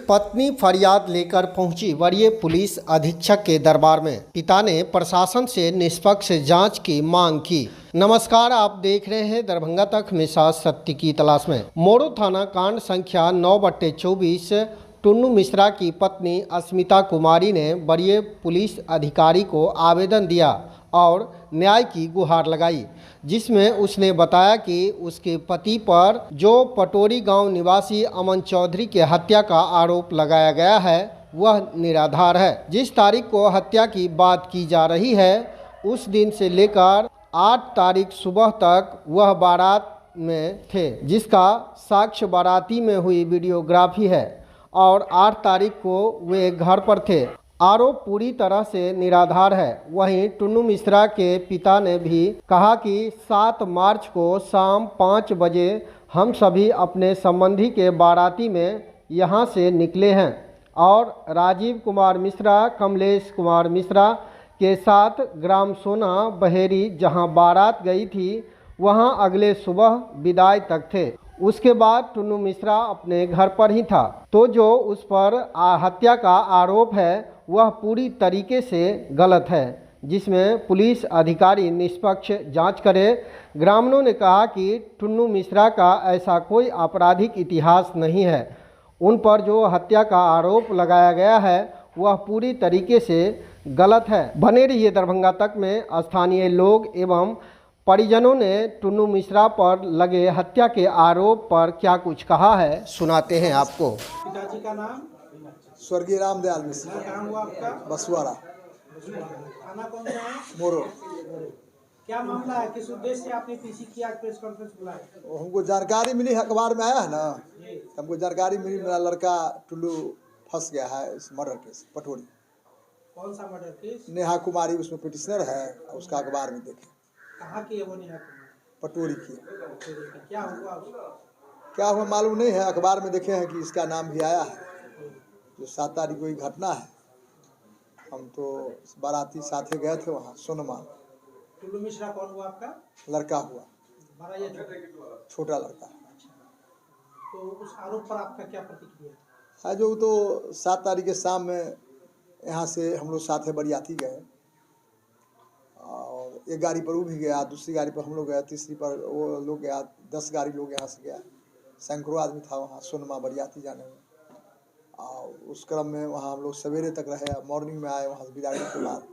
पत्नी फरियाद लेकर पहुंची वरीय पुलिस अधीक्षक के दरबार में। पिता ने प्रशासन से निष्पक्ष जांच की मांग की। नमस्कार, आप देख रहे हैं दरभंगा तक, हमेशा सत्य की तलाश में। मोरू थाना कांड संख्या 9/24 टुन्नू मिश्रा की पत्नी अस्मिता कुमारी ने वरीय पुलिस अधिकारी को आवेदन दिया और न्याय की गुहार लगाई, जिसमें उसने बताया कि उसके पति पर जो पटोरी गांव निवासी अमन चौधरी के हत्या का आरोप लगाया गया है वह निराधार है। जिस तारीख को हत्या की बात की जा रही है उस दिन से लेकर 8 तारीख सुबह तक वह बारात में थे, जिसका साक्ष्य बाराती में हुई वीडियोग्राफी है और 8 तारीख को वे घर पर थे। आरोप पूरी तरह से निराधार है। वहीं टुन्नू मिश्रा के पिता ने भी कहा कि 7 मार्च को शाम 5 बजे हम सभी अपने संबंधी के बाराती में यहां से निकले हैं और राजीव कुमार मिश्रा, कमलेश कुमार मिश्रा के साथ ग्राम सोना बहेरी जहां बारात गई थी वहां अगले सुबह विदाई तक थे। उसके बाद टुन्नू मिश्रा अपने घर पर ही था। तो जो उस पर हत्या का आरोप है वह पूरी तरीके से गलत है, जिसमें पुलिस अधिकारी निष्पक्ष जांच करे। ग्रामीणों ने कहा कि टुन्नू मिश्रा का ऐसा कोई आपराधिक इतिहास नहीं है। उन पर जो हत्या का आरोप लगाया गया है वह पूरी तरीके से गलत है। बने रहिए दरभंगा तक में। स्थानीय लोग एवं परिजनों ने टुन्नू मिश्रा पर लगे हत्या के आरोप पर क्या कुछ कहा है, सुनाते हैं आपको। पिताजी का नाम? स्वर्गीय रामदयाल मिश्रा। कहाँ हुआ आपका? बसवाड़ा। थाना कौन सा है? मोरो। क्या मामला है? किस उद्देश्य से आपने पीसी किया, प्रेस कॉन्फ्रेंस बुलाया? हमको जानकारी मिली, अखबार में आया है ना, हमको जानकारी मिली मेरा लड़का टुल्लू फंस गया है इस मर्डर केस पटोरी। कौन सा मर्डर केस? नेहा कुमारी उसमें पिटिशनर है, उसका अखबार में देखे। कहाँ की है वो नेहा कुमारी? पटोरी की। क्या हुआ उसका? क्या हुआ मालूम नहीं है, अखबार में देखे हैं कि इसका नाम भी आया है। जो 7 तारीख को ही घटना है। हम तो बाराती साथे गए थे वहाँ सोनमा। टुल्लू मिश्रा कौन हुआ आपका? लड़का हुआ, बड़ा या छोटा? छोटा लड़का। तो उस आरोप पर आपका क्या प्रतिक्रिया है? जो तो 7 तारीख के शाम में यहाँ से हम लोग साथे बरियाती गए और एक गाड़ी पर वो भी गया, दूसरी गाड़ी पर हम लोग गए, तीसरी पर वो लोग गया, 10 गाड़ी लोग यहाँ से गया। सैकड़ों आदमी था वहाँ सोनमा बरियाती जाने में। और उस क्रम में वहाँ हम लोग सवेरे तक रहे, मॉर्निंग में आए वहाँ से विदाई के बाद।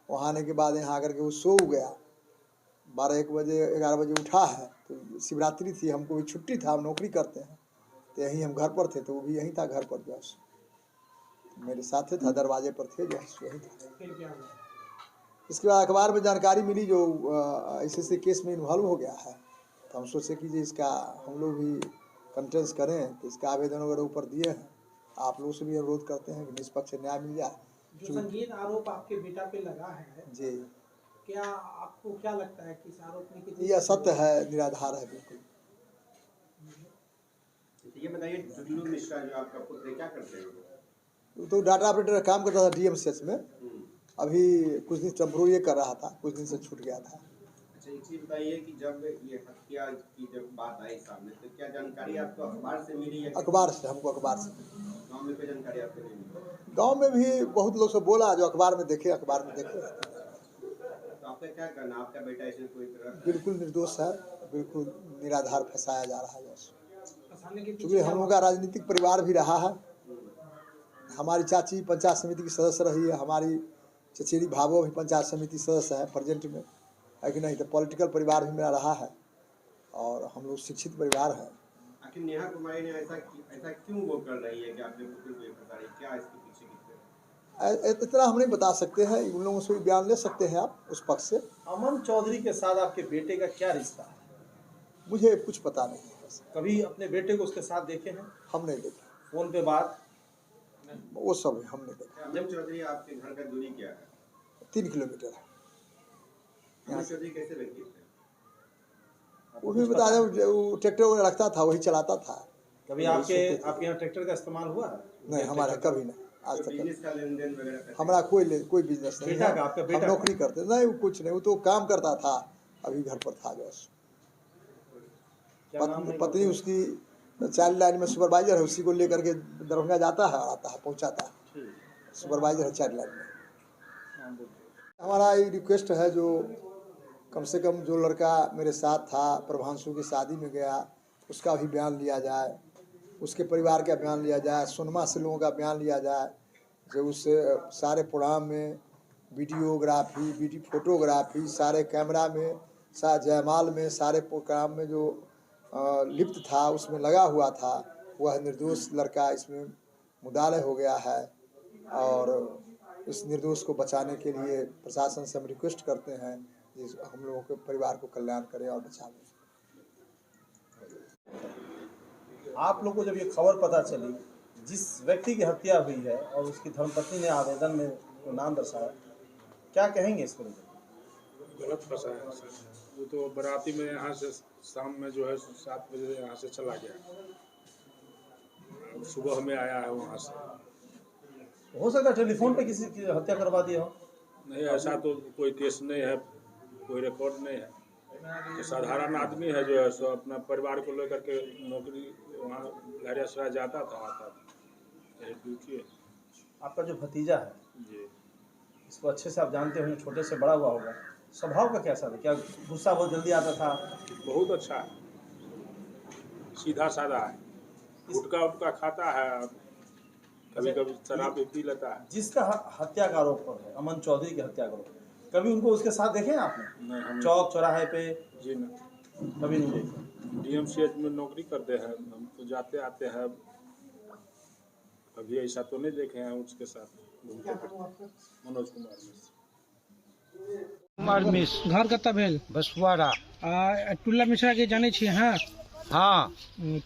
वहाँ आने के बाद यहाँ आकर के वो सो गया। 12-1 बजे 11 बजे उठा है। तो शिवरात्रि थी, हमको भी छुट्टी था, हम नौकरी करते हैं, तो यहीं हम घर पर थे, तो वो भी यहीं था घर पर। जो मेरे साथ था, दरवाजे पर थे, जो वही था। इसके बाद अखबार में जानकारी मिली जो ऐसे केस में इन्वॉल्व हो गया है, तो हम सोचे कि जी इसका हम लोग भी कंटेंस करें, तो इसका आवेदन वगैरह ऊपर दिए हैं। आप लोगों से भी अनुरोध करते हैं कि निष्पक्ष न्याय मिल जाए। जो संगीन आरोप आपके बेटा पे लगा है जी, क्या आपको क्या लगता है कि इस आरोप में कितनी? यह सत्य है, निराधार है बिल्कुल। ये बताइए, टुल्लू मिश्रा जो आपका पुत्र क्या करते हैं? तो डाटा ऑपरेटर का काम करता था डीएमसीएच में। अभी कुछ दिन टेम्पोररी कर रहा था, कुछ दिन से छूट गया था। अच्छा, एक चीज बताइए कि जब ये हत्या की जब बात आई सामने, तो क्या जानकारी आपको अखबार से मिली या? अखबार से, हमको अखबार से। गाँव में कोई जानकारी आपको नहीं मिली? गांव में भी बहुत लोग से बोला, जो अखबार में देखे, अखबार में देखे। तो आपका क्या कहना, आपका बेटा इसमें कोई तरह? बिल्कुल निर्दोष है, बिल्कुल निराधार फंसाया जा रहा है। क्योंकि क्योंकि हम लोग का राजनीतिक परिवार भी रहा है। हमारी चाची पंचायत समिति की सदस्य रही है, हमारी चचेरी भाभो भी पंचायत समिति सदस्य है प्रेजेंट में, है कि नहीं। तो पॉलिटिकल परिवार भी मेरा रहा है और हम लोग शिक्षित परिवार है। आखिर नेहा कुमारी ने ऐसा क्यों वो कर रही है कि आपने पुत्र को ये बता रही, क्या इसके पीछे की? इतना हम नहीं बता सकते हैं, उन लोगों से भी बयान ले सकते हैं आप उस पक्ष से। अमन चौधरी के साथ आपके बेटे का क्या रिश्ता है? मुझे कुछ पता नहीं है। कभी अपने बेटे को उसके साथ देखे हैं? हम नहीं देखे, फोन पे बात? वो सब हमने देखा। अमन चौधरी आपके घर का दूरी क्या है? 3 किलोमीटर है। अमन चौधरी कैसे व्यक्ति थे? वो भी बता दें, वो ट्रैक्टर वगैरह रखता था, वही चलाता था। कभी आपके यहाँ ट्रैक्टर का इस्तेमाल हुआ है? नहीं, हमारा कभी नहीं, आज तक। बिजनेस का लेन देन वगैरह? हमारा कोई बिजनेस नहीं बेटा है। का, आपका हम बेटा नौकरी करते नहीं, वो कुछ नहीं, वो तो काम करता था, अभी घर पर था। बस क्या नाम है? पत्नी उसकी तो चाइल्ड लाइन में सुपरवाइजर है, उसी को लेकर के दरभंगा जाता है और आता है, पहुंचाता है। सुपरवाइजर है चाइल्ड लाइन में। हमारा ये रिक्वेस्ट है, जो कम से कम जो लड़का मेरे साथ था प्रभांशु की शादी में गया, उसका भी बयान लिया जाए, उसके परिवार का बयान लिया जाए, सोनमा से लोगों का बयान लिया जाए। जो उस सारे प्रोग्राम में वीडियोग्राफी, फोटोग्राफी, सारे कैमरा में, जयमाल में, सारे प्रोग्राम में जो लिप्त था, उसमें लगा हुआ था, वह निर्दोष लड़का इसमें मुद्दालय हो गया है। और इस निर्दोष को बचाने के लिए प्रशासन से हम रिक्वेस्ट करते हैं कि हम लोगों के परिवार को कल्याण करें और बचावें। आप लोग को जब ये खबर पता चली, जिस व्यक्ति की हत्या हुई है और उसकी धर्मपत्नी ने आवेदन में तो नाम दर्शाया, क्या कहेंगे इसको लेकर? गलत फंसाया सर। वो तो बाराती में यहाँ से शाम में जो है 7 बजे यहाँ से चला गया, सुबह में आया है वहाँ से। हो सकता है टेलीफोन पे किसी की हत्या करवा दिया हो। नहीं, ऐसा तो कोई केस नहीं है, कोई रिकॉर्ड नहीं है। तो साधारण आदमी है जो है सो अपना परिवार को लेकर के नौकरी वहाँ लहरियासराय जाता था, आता था, यही ड्यूटी है। आपका जो भतीजा है जी, इसको अच्छे से आप जानते होंगे, छोटे से बड़ा हुआ होगा, स्वभाव का कैसा था? क्या गुस्सा बहुत जल्दी आता था? बहुत अच्छा है, सीधा साधा है, गुटखा उटका खाता है, कभी कभी शराब भी पी लेता है। जिसका हत्या का आरोप पर है, अमन चौधरी की हत्या का आरोप, कभी उनको उसके साथ देखे हैं आपने? नहीं, हम चौक चौराहे पे जी ना, कभी नहीं देखे। DMCH में नौकरी करते हैं, हम तो जाते आते हैं, कभी ऐसा तो नहीं देखे हैं उसके साथ घूमते फिरते। मनोज कुमार मिश्र। कुमार मिश्र, घर कतऽ भेल? बसुआरा। टुल्ला मिश्रा के जाने छियै? हाँ,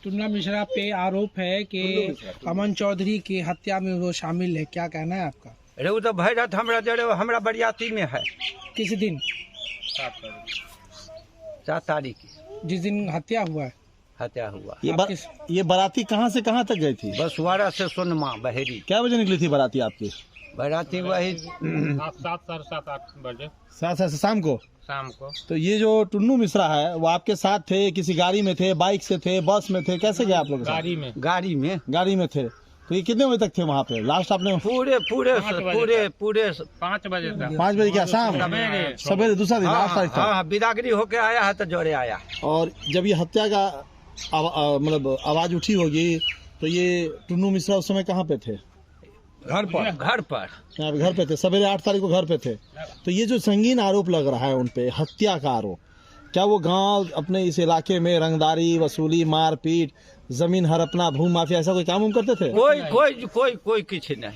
टुल्ला मिश्रा पे आरोप है कि अमन चौधरी की हत्या में वो शामिल है, क्या कहना है आपका? अरे वो तो भैरत हमरा बरियाती में है। किस दिन? 7 तारीख की जिस दिन हत्या हुआ है। हत्या हुआ। ये बाराती कहाँ से कहाँ तक गई थी? बसुआरा से सोनमा बहेरी। क्या बजे निकली थी बाराती आपकी? बराती वही 7-8 बजे 7 शाम को। शाम को। तो ये जो टुन्नू मिश्रा है वो आपके साथ थे? किसी गाड़ी में थे, बाइक से थे, बस में थे, कैसे गए आप लोग? गाड़ी में। गाड़ी में थे। तो ये कितने बजे तक थे वहाँ पे? लास्ट आपने? पूरे 5 बजे तक। 5 बजे क्या? शाम सवेरे दूसरा दिन? 8 तारीख था। हाँ, बिदागरी होके आया है तो जोड़े आया। और जब ये हत्या का मतलब आवाज उठी होगी तो ये टुन्नू मिश्रा उस समय कहाँ पे थे? घर पर। आप घर पे थे? सवेरे 8 तारीख को घर पे थे। तो ये जो संगीन आरोप लग रहा है उन पे, हत्या का आरोप, क्या वो गांव अपने इस इलाके में रंगदारी वसूली, मारपीट, जमीन हड़पना, भूमि माफिया, ऐसा कोई काम करते थे? कोई किसी नहीं,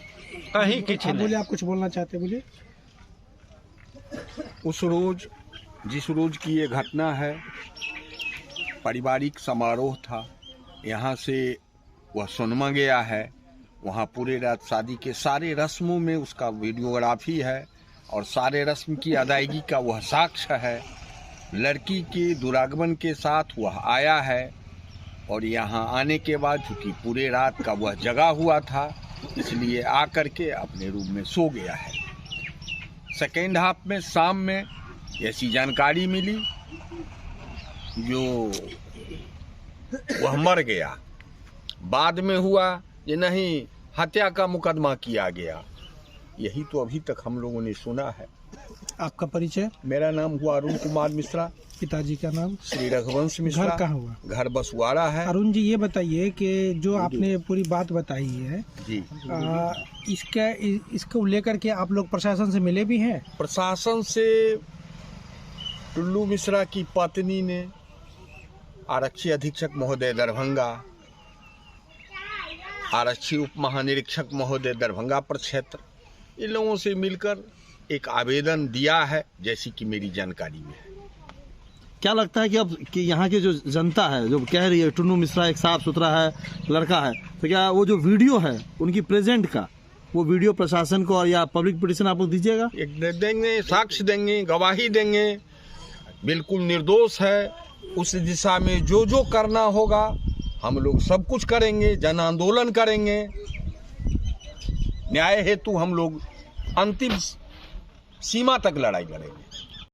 कहीं किसी नहीं। बोले आप कुछ बोलना चाहते? बोलिए। उस रोज, जिस रोज की ये घटना है, पारिवारिक समारोह था। यहाँ से वह सोनमा गया है, वहाँ पूरे रात शादी के सारे रस्मों में उसका वीडियोग्राफी है और सारे रस्म की अदायगी का वह साक्ष्य है। लड़की के दुरागमन के साथ वह आया है और यहाँ आने के बाद चूँकि पूरे रात का वह जगा हुआ था, इसलिए आकर के अपने रूम में सो गया है। सेकेंड हाफ में शाम में ऐसी जानकारी मिली जो वह मर गया। बाद में हुआ ये नहीं, हत्या का मुकदमा किया गया। यही तो अभी तक हम लोगों ने सुना है। आपका परिचय? मेरा नाम हुआ अरुण कुमार मिश्रा। पिताजी का नाम? श्री रघुवंश मिश्रा। घर कहाँ हुआ? घर बसुआरा है। अरुण जी, ये बताइए कि जो आपने पूरी बात बताई है जी, इसको लेकर के आप लोग प्रशासन से मिले भी हैं? प्रशासन से टुल्लू मिश्रा की पत्नी ने, आरक्षी अधीक्षक महोदय दरभंगा, आरक्षी उप महानिरीक्षक महोदय दरभंगा प्रक्षेत्र, इन लोगों से मिलकर एक आवेदन दिया है, जैसी कि मेरी जानकारी में है। क्या लगता है कि अब कि यहाँ की जो जनता है जो कह रही है टुन्नू मिश्रा एक साफ सुथरा है लड़का है, तो क्या वो जो वीडियो है उनकी प्रेजेंट का, वो वीडियो प्रशासन को और या पब्लिक पिटीशन आप लोग दीजिएगा? एक देंगे, साक्ष्य देंगे, गवाही देंगे, बिल्कुल निर्दोष है। उस दिशा में जो करना होगा हम लोग सब कुछ करेंगे, जन आंदोलन करेंगे, न्याय हेतु हम लोग अंतिम सीमा तक लड़ाई लड़ेंगे।